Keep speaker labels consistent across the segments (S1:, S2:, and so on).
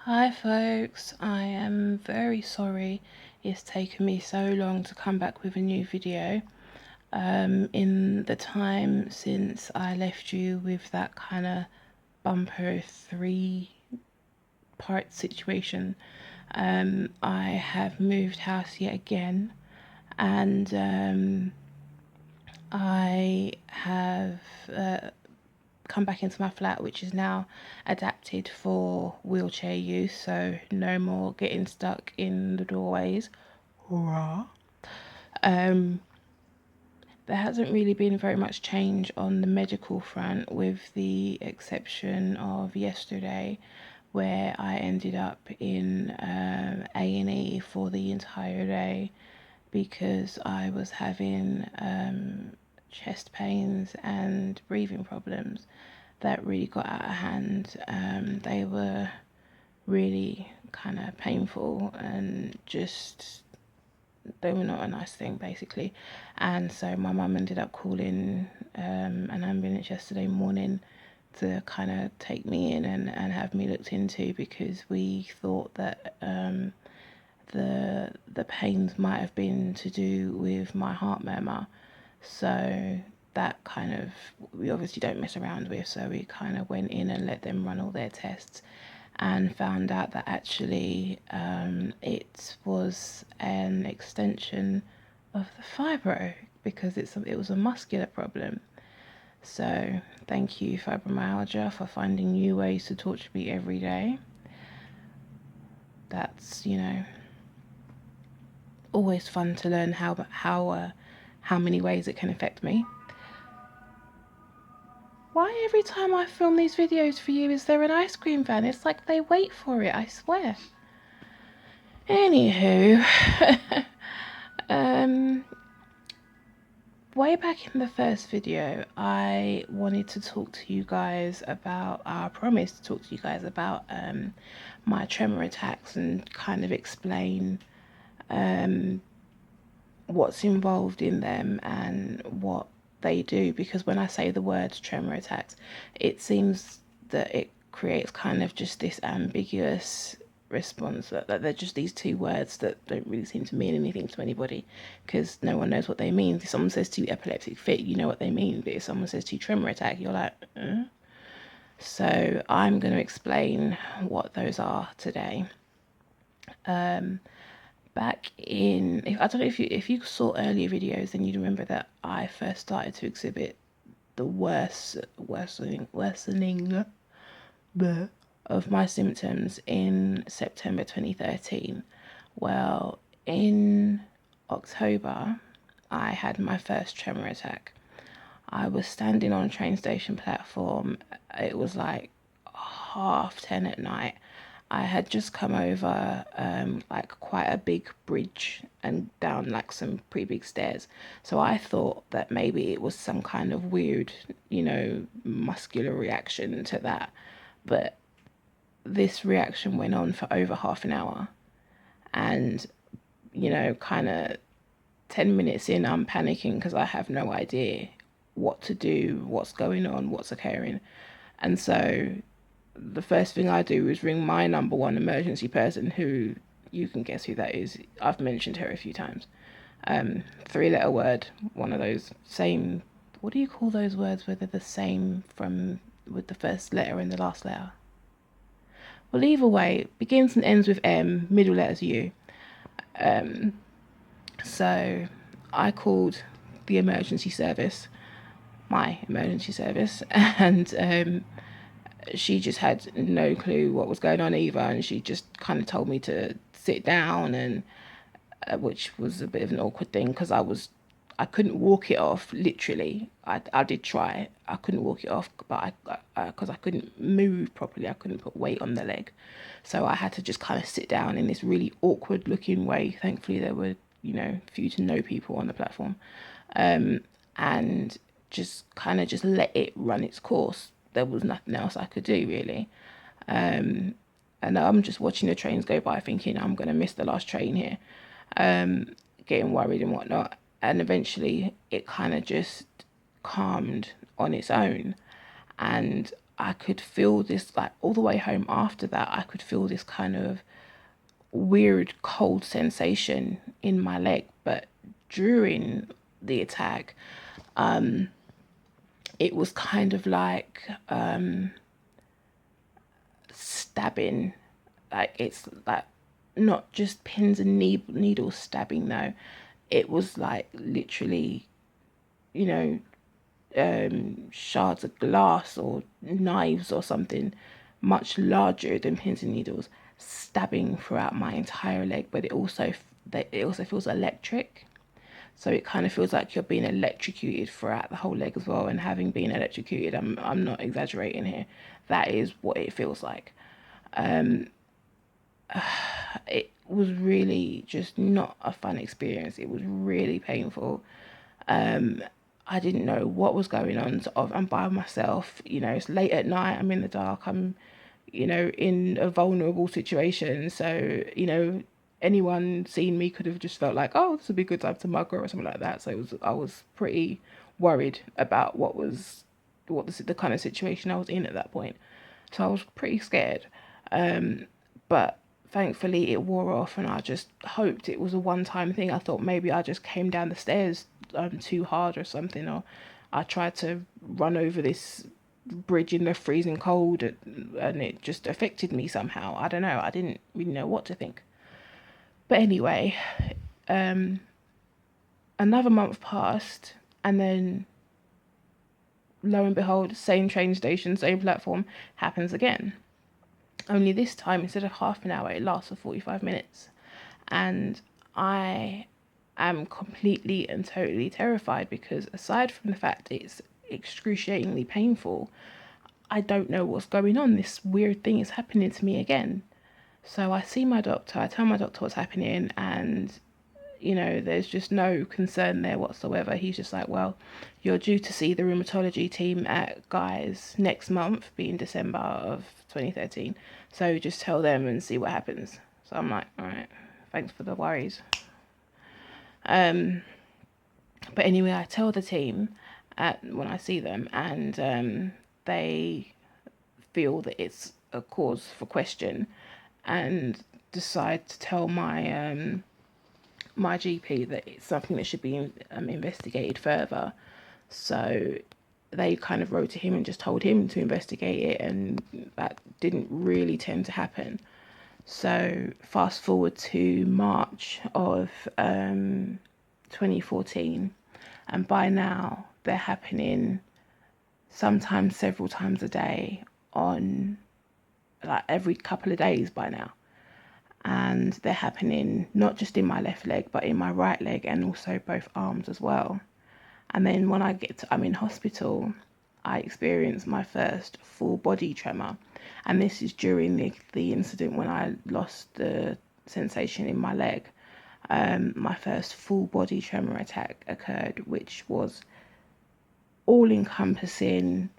S1: Hi folks, I am very sorry it's taken me so long to come back with a new video. In the time since I left you with that kind of bumper 3-part situation, I have moved house yet again, and I have come back into my flat, which is now adapted for wheelchair use, so no more getting stuck in the doorways. Hurrah. Um, there hasn't really been very much change on the medical front, with the exception of yesterday, where I ended up in A&E for the entire day because I was having chest pains and breathing problems that really got out of hand. They were really kind of painful and just they were not a nice thing basically. And so my mum ended up calling an ambulance yesterday morning to kind of take me in and have me looked into, because we thought that the pains might have been to do with my heart murmur. So that kind of, we obviously don't mess around with, so we kind of went in and let them run all their tests and found out that actually it was an extension of the fibro, because it was a muscular problem. So thank you, fibromyalgia, for finding new ways to torture me every day. That's, always fun to learn how many ways it can affect me. Why every time I film these videos for you is there an ice cream van? It's like they wait for it, I swear. Anywho, um, way back in the first video, I wanted to talk to you guys about, I promised to talk to you guys about my tremor attacks and kind of explain what's involved in them and what they do, because when I say the words tremor attacks, it seems that it creates kind of just this ambiguous response, that they're just these two words that don't really seem to mean anything to anybody, because no one knows what they mean. If someone says to you epileptic fit, you know what they mean, but if someone says to you tremor attack, you're like, So I'm going to explain what those are today. Back in, if I don't know if you saw earlier videos, then you'd remember that I first started to exhibit the worsening of my symptoms in September 2013. Well, in October, I had my first tremor attack. I was standing on a train station platform. It was like 10:30 at night. I had just come over like quite a big bridge and down like some pretty big stairs. So I thought that maybe it was some kind of weird, muscular reaction to that. But this reaction went on for over half an hour. And, kind of 10 minutes in, I'm panicking because I have no idea what to do, what's going on, what's occurring. And so the first thing I do is ring my number one emergency person, who you can guess who that is. I've mentioned her a few times. 3-letter word, one of those same, what do you call those words where they're the same from with the first letter and the last letter? Well, either way, begins and ends with M, middle letter's U. So I called the emergency service, my emergency service, and she just had no clue what was going on either, and she just kind of told me to sit down, and which was a bit of an awkward thing because I couldn't walk it off, literally. I did try, I couldn't walk it off, but because I couldn't move properly, I couldn't put weight on the leg, so I had to just kind of sit down in this really awkward looking way. Thankfully there were few to no people on the platform, and just let it run its course. There was nothing else I could do really. And I'm just watching the trains go by thinking I'm going to miss the last train here, getting worried and whatnot. And eventually it kind of just calmed on its own. And I could feel this, like all the way home after that, I could feel this kind of weird cold sensation in my leg. But during the attack, it was kind of like stabbing. Like it's like not just pins and needles stabbing, though. It was like literally, you know, shards of glass or knives or something much larger than pins and needles stabbing throughout my entire leg. But it also feels electric, so it kind of feels like you're being electrocuted throughout the whole leg as well. And having been electrocuted, I'm not exaggerating here, that is what it feels like. It was really just not a fun experience. It was really painful. I didn't know what was going on. So I'm by myself, it's late at night, I'm in the dark, I'm, in a vulnerable situation. So, anyone seeing me could have just felt like, oh, this would be a good time to mug her or something like that. So I was pretty worried about the kind of situation I was in at that point. So I was pretty scared. But thankfully it wore off, and I just hoped it was a one-time thing. I thought maybe I just came down the stairs too hard or something, or I tried to run over this bridge in the freezing cold, and it just affected me somehow. I don't know. I didn't really know what to think. But anyway, another month passed, and then lo and behold, same train station, same platform happens again. Only this time, instead of half an hour, it lasts for 45 minutes. And I am completely and totally terrified because, aside from the fact it's excruciatingly painful, I don't know what's going on. This weird thing is happening to me again. So I see my doctor, I tell my doctor what's happening, and there's just no concern there whatsoever. He's just like, well, you're due to see the rheumatology team at Guy's next month, being December of 2013. So just tell them and see what happens. So I'm like, all right, thanks for the worries. But anyway, I tell the team when I see them, and they feel that it's a cause for question, and decide to tell my GP that it's something that should be investigated further. So they kind of wrote to him and just told him to investigate it, and that didn't really tend to happen. So fast forward to March of 2014, and by now they're happening sometimes several times a day, on like every couple of days by now. And they're happening not just in my left leg, but in my right leg, and also both arms as well. And then when I'm in hospital, I experience my first full body tremor. And this is during the incident when I lost the sensation in my leg. My first full body tremor attack occurred, which was all encompassing.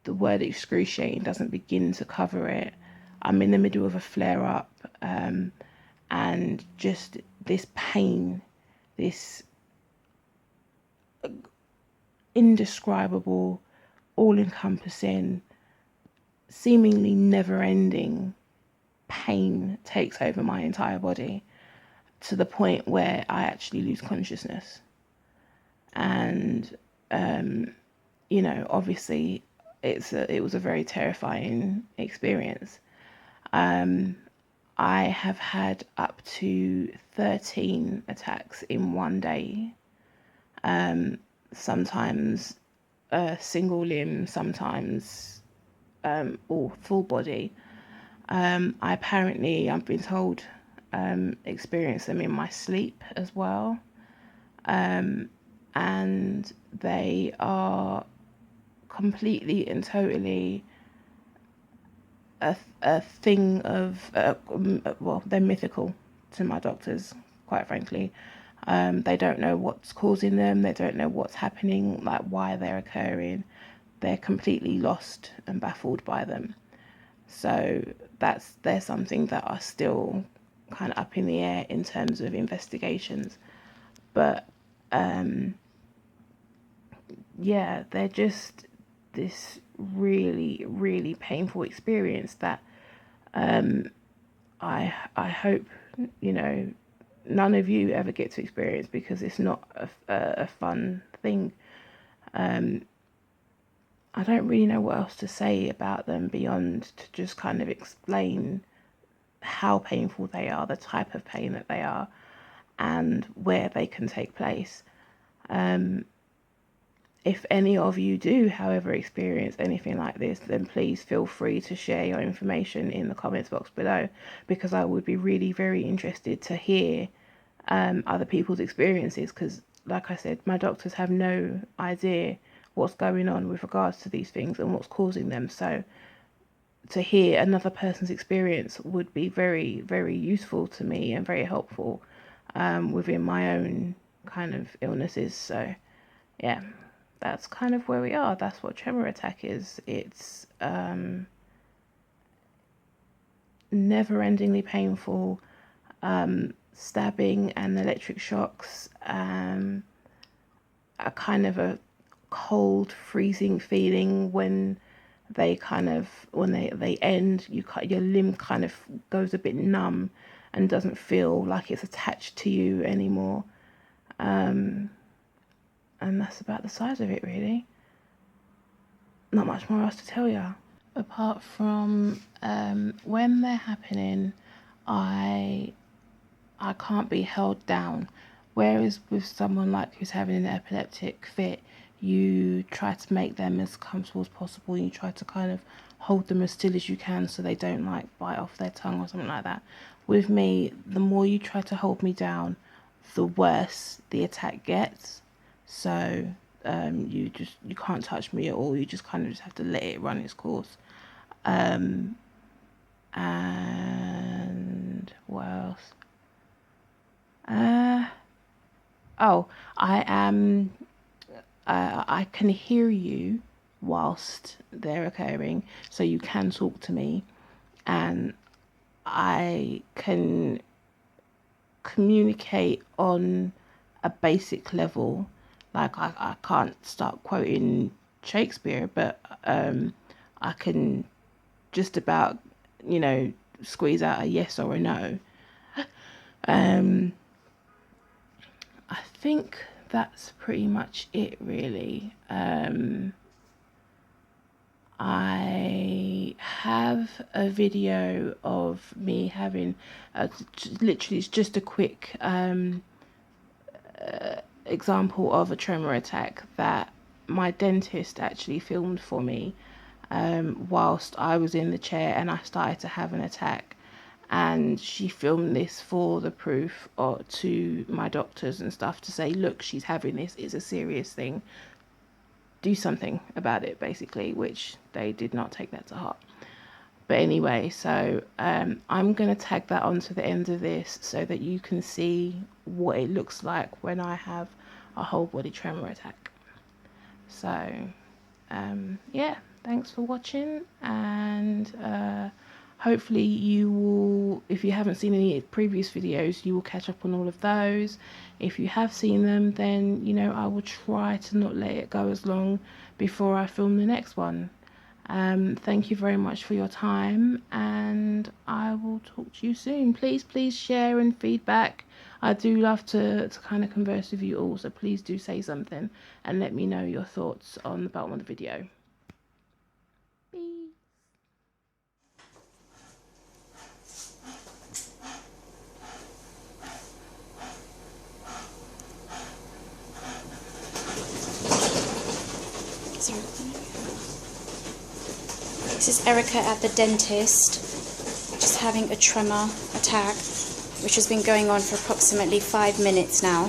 S1: The word excruciating doesn't begin to cover it. I'm in the middle of a flare up, and just this pain, this indescribable, all encompassing, seemingly never ending pain takes over my entire body, to the point where I actually lose consciousness. And, obviously it was a very terrifying experience. I have had up to 13 attacks in one day. Sometimes a single limb, sometimes all full body. I've been told, experience them in my sleep as well. And they are completely and totally a thing of, well, they're mythical to my doctors, quite frankly. They don't know what's causing them. They don't know what's happening, like why they're occurring. They're completely lost and baffled by them. So they're something that are still kind of up in the air in terms of investigations. But yeah, they're just this really, really painful experience that I hope, you know, none of you ever get to experience, because it's not a fun thing. I don't really know what else to say about them beyond to just kind of explain how painful they are, the type of pain that they are, and where they can take place. If any of you do, however, experience anything like this, then please feel free to share your information in the comments box below, because I would be really very interested to hear other people's experiences, because like I said, my doctors have no idea what's going on with regards to these things and what's causing them. So to hear another person's experience would be very, very useful to me and very helpful within my own kind of illnesses. So yeah, that's kind of where we are. That's what tremor attack is. It's never-endingly painful, stabbing and electric shocks, a kind of a cold, freezing feeling when they end. Your limb kind of goes a bit numb and doesn't feel like it's attached to you anymore. And that's about the size of it, really. Not much more else to tell you. Apart from when they're happening, I can't be held down. Whereas with someone like who's having an epileptic fit, you try to make them as comfortable as possible. You try to kind of hold them as still as you can so they don't like bite off their tongue or something like that. With me, the more you try to hold me down, the worse the attack gets. So you can't touch me at all. You just kind of just have to let it run its course. And what else? I can hear you whilst they're occurring, so you can talk to me, and I can communicate on a basic level. Like I can't start quoting Shakespeare, but I can just about, you know, squeeze out a yes or a no. I think that's pretty much it, really. I have a video of me having literally, it's just a quick example of a tremor attack that my dentist actually filmed for me whilst I was in the chair and I started to have an attack. And she filmed this for the proof, or to my doctors and stuff, to say, look, she's having this, it's a serious thing, do something about it, basically, which they did not take that to heart. But anyway, so I'm going to tag that onto the end of this so that you can see what it looks like when I have a whole body tremor attack. So yeah, thanks for watching, and hopefully you will, if you haven't seen any previous videos, you will catch up on all of those. If you have seen them, then, you know, I will try to not let it go as long before I film the next one. Thank you very much for your time, and I will talk to you soon. Please share and feedback. I do love to kind of converse with you all, so please do say something and let me know your thoughts on the bottom of the video.
S2: This is Erica at the dentist, just having a tremor attack, which has been going on for approximately 5 minutes now.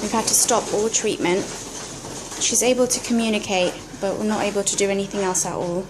S2: We've had to stop all treatment. She's able to communicate, but we're not able to do anything else at all.